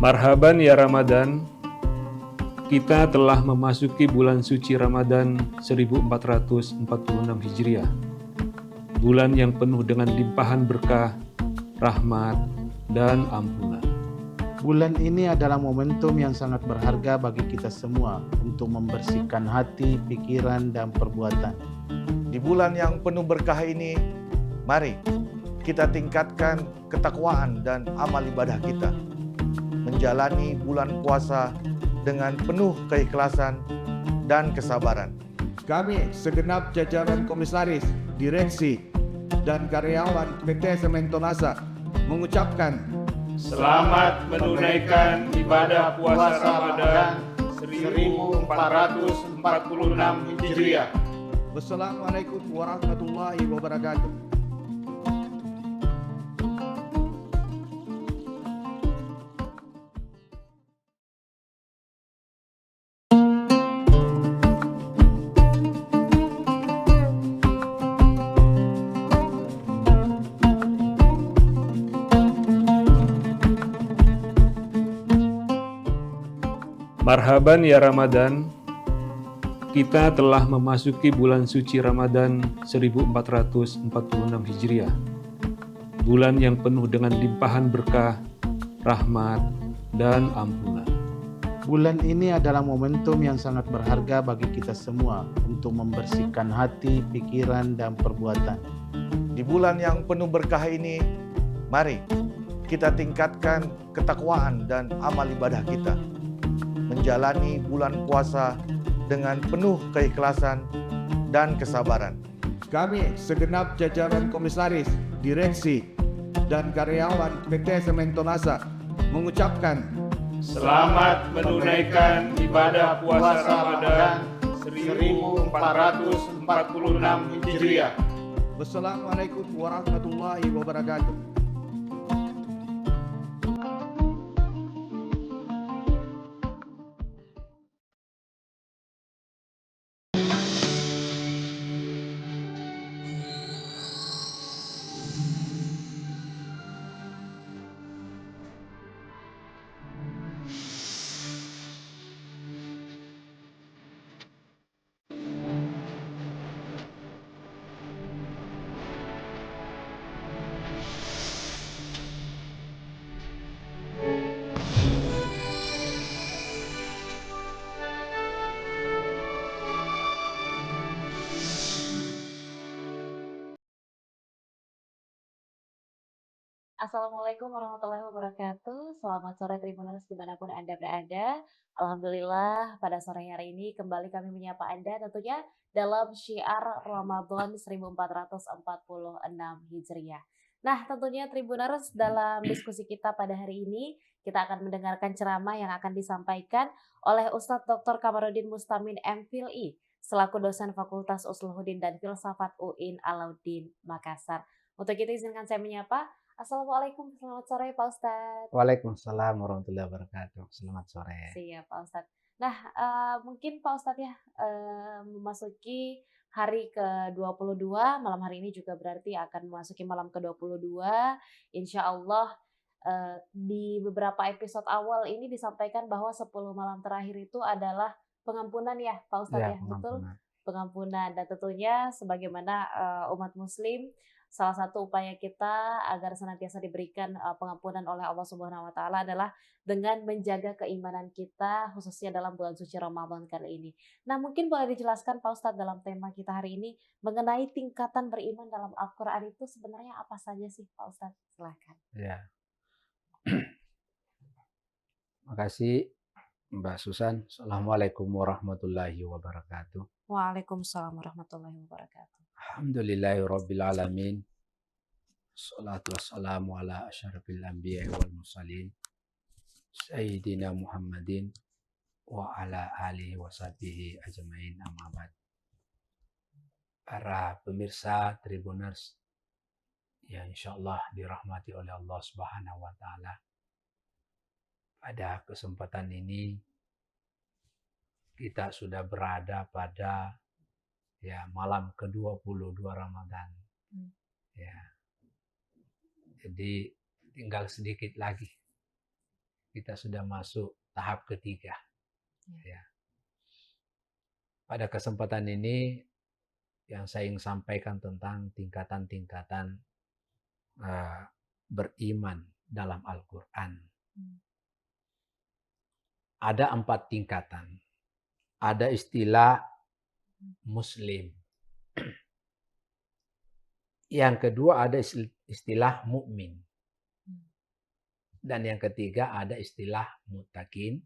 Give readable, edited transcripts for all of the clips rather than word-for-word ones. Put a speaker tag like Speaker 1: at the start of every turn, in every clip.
Speaker 1: Marhaban ya Ramadan, kita telah memasuki bulan suci Ramadan 1446 Hijriah. Bulan yang penuh dengan limpahan berkah, rahmat, dan ampunan.
Speaker 2: Bulan ini adalah momentum yang sangat berharga bagi kita semua untuk membersihkan hati, pikiran, dan perbuatan.
Speaker 3: Di bulan yang penuh berkah ini, mari kita tingkatkan ketakwaan dan amal ibadah kita. Menjalani bulan puasa dengan penuh keikhlasan dan kesabaran.
Speaker 4: Kami segenap jajaran komisaris, direksi, dan karyawan PT Semento Nasa mengucapkan
Speaker 1: Selamat menunaikan ibadah puasa Ramadan 1446 Hijriah.
Speaker 4: Wassalamualaikum warahmatullahi wabarakatuh.
Speaker 1: Marhaban ya Ramadan, kita telah memasuki bulan suci Ramadan 1446 Hijriah. Bulan yang penuh dengan limpahan berkah, rahmat, dan ampunan.
Speaker 2: Bulan ini adalah momentum yang sangat berharga bagi kita semua untuk membersihkan hati, pikiran, dan perbuatan.
Speaker 3: Di bulan yang penuh berkah ini, mari kita tingkatkan ketakwaan dan amal ibadah kita. Menjalani bulan puasa dengan penuh keikhlasan dan kesabaran.
Speaker 4: Kami segenap jajaran komisaris, direksi, dan karyawan PT Semento Nasa mengucapkan
Speaker 1: Selamat menunaikan ibadah puasa Ramadan 1446 Hijriah.
Speaker 4: Wassalamualaikum warahmatullahi wabarakatuh.
Speaker 5: Assalamualaikum warahmatullahi wabarakatuh. Selamat sore Tribuners dimanapun Anda berada. Alhamdulillah pada sore hari ini kembali kami menyapa Anda tentunya dalam syiar Ramadan 1446 Hijriah. Nah tentunya Tribuners dalam diskusi kita pada hari ini kita akan mendengarkan ceramah yang akan disampaikan oleh Ustadz Dr. Kamarudin Mustamin MPhilI selaku dosen Fakultas Ushul Huddin dan Filsafat UIN Alauddin Makassar. Untuk itu izinkan saya menyapa. Assalamualaikum, selamat sore Pak Ustadz.
Speaker 2: Waalaikumsalam warahmatullahi wabarakatuh. Selamat sore.
Speaker 5: Siap Pak Ustadz. Nah, mungkin Pak Ustadz ya, memasuki hari ke-22, malam hari ini juga berarti akan memasuki malam ke-22. Insya Allah di beberapa episode awal ini disampaikan bahwa 10 malam terakhir itu adalah pengampunan ya Pak Ustadz ya, betul? Pengampunan, dan tentunya sebagaimana umat muslim, salah satu upaya kita agar senantiasa diberikan pengampunan oleh Allah Subhanahu wa taala adalah dengan menjaga keimanan kita khususnya dalam bulan suci Ramadan kali ini. Nah, mungkin boleh dijelaskan Pak Ustadz dalam tema kita hari ini mengenai tingkatan beriman dalam Al-Qur'an itu sebenarnya apa saja sih Pak Ustadz? Silakan.
Speaker 6: Ya. Makasih Mbak Susan. Assalamualaikum warahmatullahi wabarakatuh.
Speaker 5: Waalaikumsalam warahmatullahi wabarakatuh.
Speaker 6: Alhamdulillahirabbil alamin. Shalatu wassalamu ala asyrafil anbiya'i wal mursalin Sayyidina Muhammadin wa ala alihi wa sahbihi ajmain, amma ba'd. Para pemirsa Tribuners yang insyaallah dirahmati oleh Allah Subhanahu wa taala. Pada kesempatan ini kita sudah berada pada malam ke-22 Ramadan. Ya. Jadi tinggal sedikit lagi. kita sudah masuk tahap ketiga. Ya. Pada kesempatan ini yang saya ingin sampaikan tentang tingkatan-tingkatan beriman dalam Al-Quran. Ada 4 tingkatan. Ada istilah Muslim. Yang kedua ada istilah mukmin. Dan yang ketiga ada istilah muttaqin.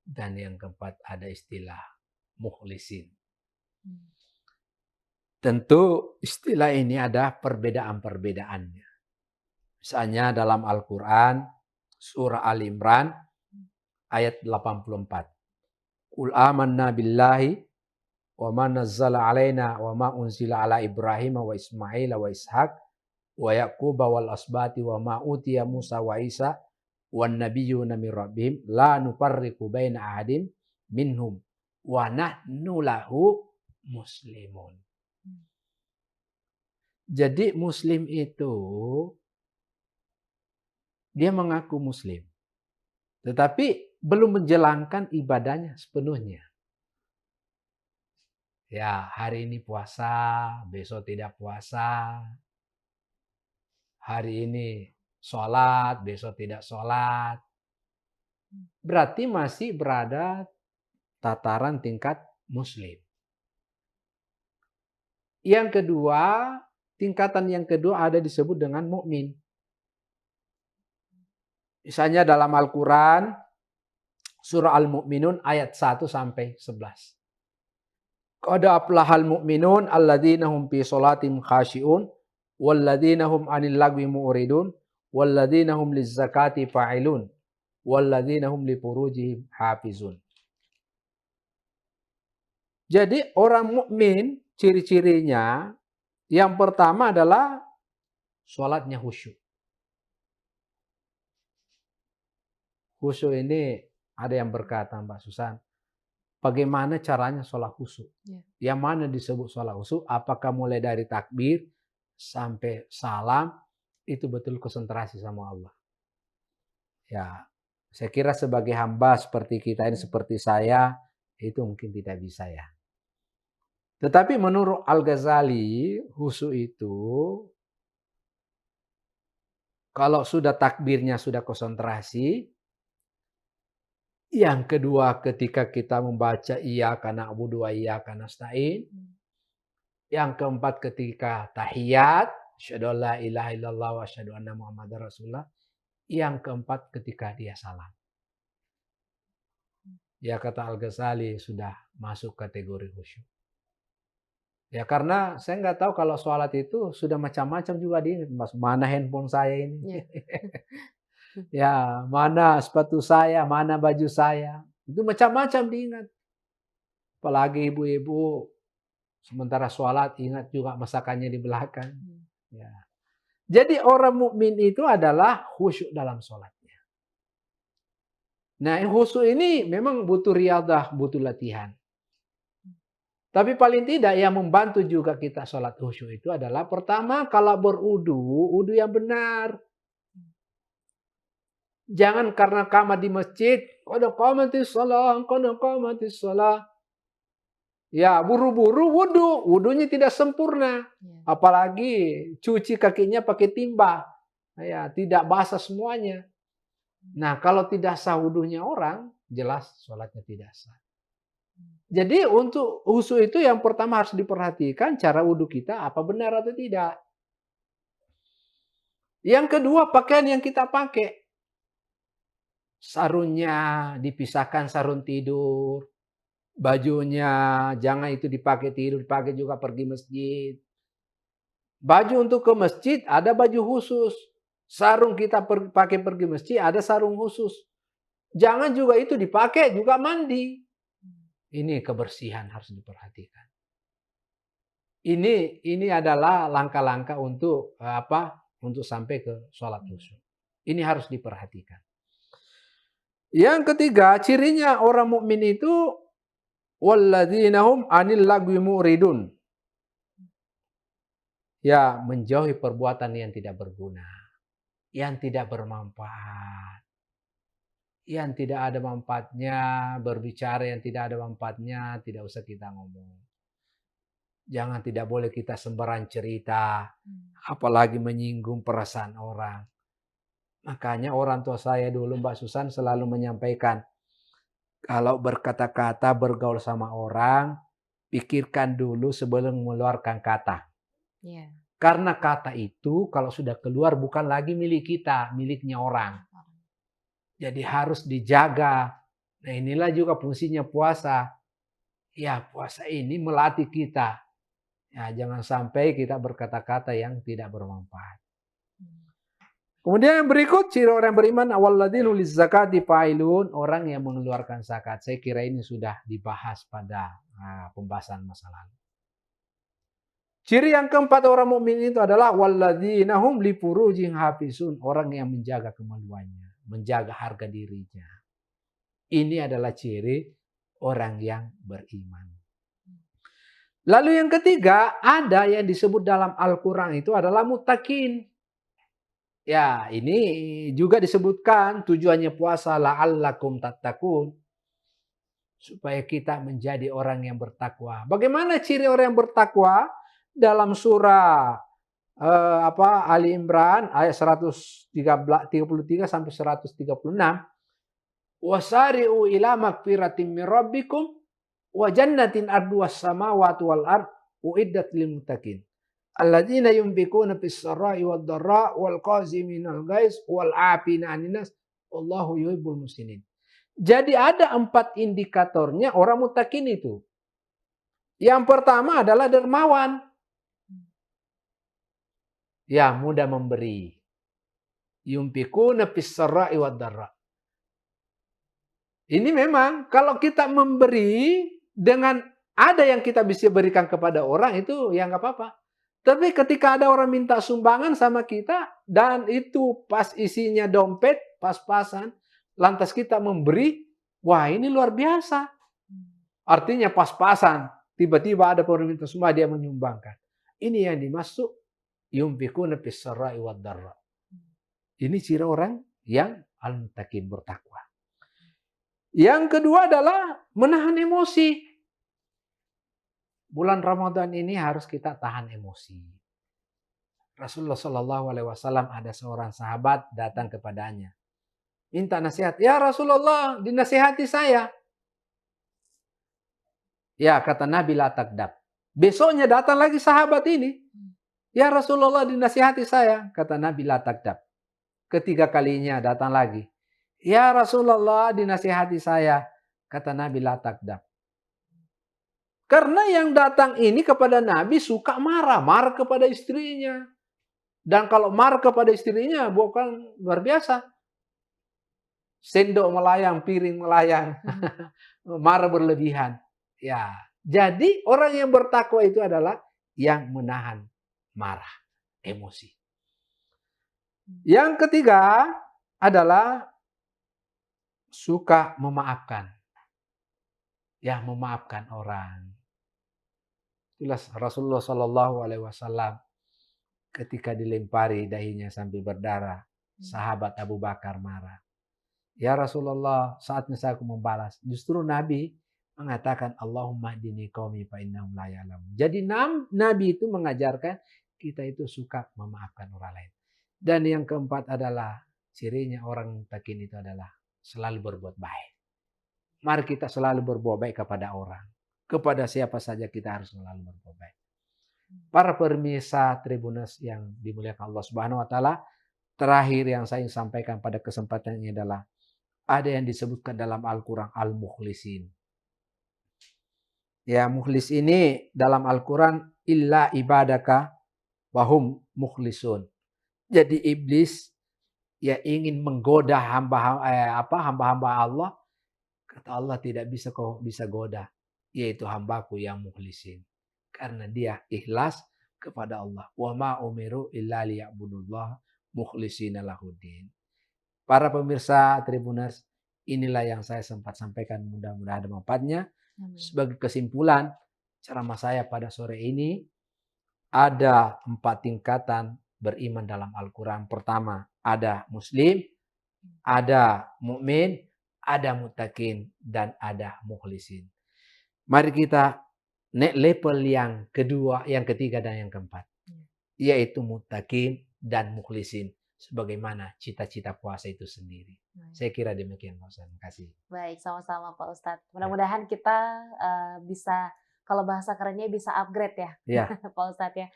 Speaker 6: Dan yang keempat ada istilah mukhlisin. Tentu istilah ini ada perbedaan-perbedaannya. Misalnya dalam Al-Quran, surah Al-Imran, ayat 84. Qul amanna billahi wa ma nazzala alaina wa ma unzila ala Ibrahim wa Ismail wa Ishaq wa Yaqub wal asbati wa ma utiya Musa wa Isa wan nabiyyuna min rabbihim la nufarriqu baina ahadin minhum wa nahnu lahu muslimun. Jadi muslim itu dia mengaku muslim, tetapi belum menjalankan ibadahnya sepenuhnya. Ya, hari ini puasa, besok tidak puasa. Hari ini sholat, besok tidak sholat. Berarti masih berada tataran tingkat muslim. Yang kedua, tingkatan yang kedua ada disebut dengan mukmin. Misalnya dalam Al-Quran, surah Al-Mu'minun ayat 1 sampai 11. Qad aflahal mu'minun alladzina hum fi sholatim khashi'un walladzina hum 'anil lagwi mu'ridun walladzina hum lizzakati fa'ilun walladzina hum li furujihim hafizun. Jadi orang mukmin ciri-cirinya yang pertama adalah sholatnya khusyuk. Khusyuk ini ada yang berkata, Mbak Susan, bagaimana caranya sholat khusyuk? Yang mana disebut sholat khusyuk? Apakah mulai dari takbir sampai salam itu betul konsentrasi sama Allah? Ya, saya kira sebagai hamba seperti kita ini, seperti saya, itu mungkin tidak bisa ya. Tetapi menurut Al-Ghazali, khusyuk itu kalau sudah takbirnya sudah konsentrasi. Yang kedua, ketika kita membaca iyyaka na'budu wa iyyaka nasta'in. Yang keempat, ketika tahiyat, asyhadu an la ilaha illallah wa asyhadu anna muhammadar rasulullah. Yang keempat, ketika dia salam. Ya, kata Al-Ghazali sudah masuk kategori khusyuk. Ya, karena saya nggak tahu kalau sholat itu sudah macam-macam juga diingat. Mana handphone saya ini? Ya, mana sepatu saya, mana baju saya. Itu macam-macam diingat. Apalagi ibu-ibu sementara sholat ingat juga masakannya di belakang. Ya. Jadi orang mukmin itu adalah khusyuk dalam sholatnya. Nah, khusyuk ini memang butuh riyadah, butuh latihan. Tapi paling tidak yang membantu juga kita sholat khusyuk itu adalah pertama kalau wudu yang benar. Jangan karena kamar di masjid, qad qamatis shalah. Ya, buru-buru wudunya tidak sempurna. Apalagi cuci kakinya pakai timba. Ya, tidak basah semuanya. Nah, kalau tidak sah wudunya orang, jelas sholatnya tidak sah. Jadi untuk khusyuk itu yang pertama harus diperhatikan cara wudu kita apa benar atau tidak. Yang kedua, pakaian yang kita pakai. Sarungnya dipisahkan sarung tidur. Bajunya jangan itu dipakai tidur, dipakai juga pergi masjid. Baju untuk ke masjid ada baju khusus. Sarung kita pakai pergi masjid ada sarung khusus. Jangan juga itu dipakai juga mandi. Ini kebersihan harus diperhatikan. Ini adalah langkah-langkah untuk Untuk sampai ke sholat khusyuk. Ini harus diperhatikan. Yang ketiga, cirinya orang mukmin itu walladzina hum 'anil lagwi mu'ridun. Ya, menjauhi perbuatan yang tidak berguna, yang tidak bermanfaat. yang tidak ada manfaatnya, berbicara yang tidak ada manfaatnya, tidak usah kita ngomong. Jangan, tidak boleh kita sembarang cerita, apalagi menyinggung perasaan orang. Makanya orang tua saya dulu, Mbak Susan, selalu menyampaikan, kalau berkata-kata, bergaul sama orang, pikirkan dulu sebelum mengeluarkan kata.
Speaker 5: Iya.
Speaker 6: Karena kata itu kalau sudah keluar bukan lagi milik kita, miliknya orang. Jadi harus dijaga. Nah, inilah juga fungsinya puasa. Ya, puasa ini melatih kita. Ya, jangan sampai kita berkata-kata yang tidak bermanfaat. Kemudian yang berikut, ciri orang yang beriman, awalladzina lizzakati fa'ilun, orang yang mengeluarkan zakat. Saya kira ini sudah dibahas pada pembahasan masa lalu. Ciri yang keempat orang mukmin itu adalah walladzina hum li furujihim hafizun, orang yang menjaga kemaluannya, menjaga harga dirinya. Ini adalah ciri orang yang beriman. Lalu yang ketiga, ada yang disebut dalam Al-Quran itu adalah muttaqin. Ya, ini juga disebutkan tujuannya puasa la'allakum tattaqun, supaya kita menjadi orang yang bertakwa. Bagaimana ciri orang yang bertakwa? Dalam surah Ali Imran ayat 133 sampai 136, wasari'u ila magfiratin min rabbikum wa jannatin arduwas samawati wal ard uiddat lil muttaqin alladzina yunfikuna fis sarai wad dharra wal qaziminal ghaiz wal 'afina 'anil nas wallahu yuhibbul muhsinin. Jadi ada 4 indikatornya orang muttaqin itu. Yang pertama adalah dermawan. Ya, mudah memberi. Yunfikuna fis sarai wad dharra. Ini memang kalau kita memberi dengan ada yang kita bisa berikan kepada orang itu ya nggak apa-apa. Tapi ketika ada orang minta sumbangan sama kita dan itu pas isinya dompet, pas-pasan, lantas kita memberi, wah ini luar biasa. Artinya pas-pasan, tiba-tiba ada orang minta sumbangan dia menyumbangkan. Ini yang dimaksud yunfikuna fis sarai wad dharra. Ini ciri orang yang al-muttaqin, bertakwa. Yang kedua adalah menahan emosi. Bulan Ramadan ini harus kita tahan emosi. Rasulullah Shallallahu Alaihi Wasallam ada seorang sahabat datang kepadanya, minta nasihat. Ya Rasulullah, dinasihati saya. Ya, kata Nabi, la takdab. Besoknya datang lagi sahabat ini. Ya Rasulullah, dinasihati saya. Kata Nabi, la takdab. Ketiga kalinya datang lagi. Ya Rasulullah, dinasihati saya. Kata Nabi, la takdab. Karena yang datang ini kepada Nabi suka marah kepada istrinya. Dan kalau marah kepada istrinya bukan luar biasa. Sendok melayang, piring melayang. Marah berlebihan. Ya, jadi orang yang bertakwa itu adalah yang menahan marah, emosi. Yang ketiga adalah suka memaafkan. Ya, memaafkan orang. Itulah Rasulullah Shallallahu Alaihi Wasallam ketika dilempari dahinya sambil berdarah, sahabat Abu Bakar marah. Ya Rasulullah, saatnya saya membalas. Justru Nabi mengatakan Allahumma hdini qaumi fa innahum la ya'lamun. Jadi Nabi itu mengajarkan kita itu suka memaafkan orang lain. Dan yang keempat adalah cirinya orang muttaqin itu adalah selalu berbuat baik. Mari kita selalu berbuat baik kepada orang. Kepada siapa saja kita harus selalu berbuat baik. Para pemirsa Tribuners yang dimuliakan Allah Subhanahu wa taala, terakhir yang saya ingin sampaikan pada kesempatan ini adalah ada yang disebutkan dalam Al-Qur'an al-mukhlisin. Ya, mukhlis ini dalam Al-Qur'an illa ibadaka wahum mukhlisun. Jadi iblis ya ingin menggoda hamba-hamba Allah. Kata Allah, tidak bisa goda, yaitu hambaku yang mukhlisin. Karena dia ikhlas kepada Allah. Wa ma umiru illa liya'budullah mukhlishina lahuddin. Para pemirsa Tribuners, inilah yang saya sempat sampaikan, mudah-mudahan ada manfaatnya. Sebagai kesimpulan ceramah saya pada sore ini, ada 4 tingkatan beriman dalam Al-Quran. Pertama, ada muslim, ada mukmin, ada muttaqin, dan ada mukhlisin. Mari kita naik level yang kedua, yang ketiga, dan yang keempat. Yaitu muttaqin dan mukhlisin. Sebagaimana cita-cita puasa itu sendiri. Saya kira demikian, Pak Ustadz. Terima kasih.
Speaker 5: Baik, sama-sama Pak Ustadz. Mudah-mudahan kita bisa, kalau bahasa kerennya bisa upgrade ya,
Speaker 6: Ya.
Speaker 5: Pak Ustadz ya.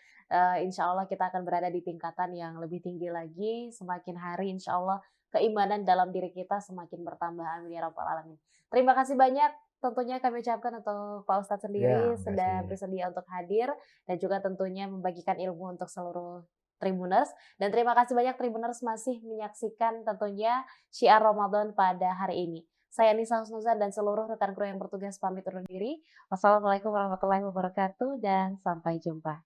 Speaker 5: Insya Allah kita akan berada di tingkatan yang lebih tinggi lagi. Semakin hari insya Allah keimanan dalam diri kita semakin bertambah. Amin ya rabbal alamin. Terima kasih banyak tentunya kami ucapkan untuk Pak Ustadz sendiri
Speaker 6: Ya,
Speaker 5: sudah
Speaker 6: makasih.
Speaker 5: bersedia untuk hadir dan juga tentunya membagikan ilmu untuk seluruh Tribuners. Dan terima kasih banyak Tribuners masih menyaksikan tentunya Syiar Ramadan pada hari ini. Saya Nisa Husnuzan dan seluruh rekan kru yang bertugas pamit undur diri. Wassalamualaikum warahmatullahi wabarakatuh dan sampai jumpa.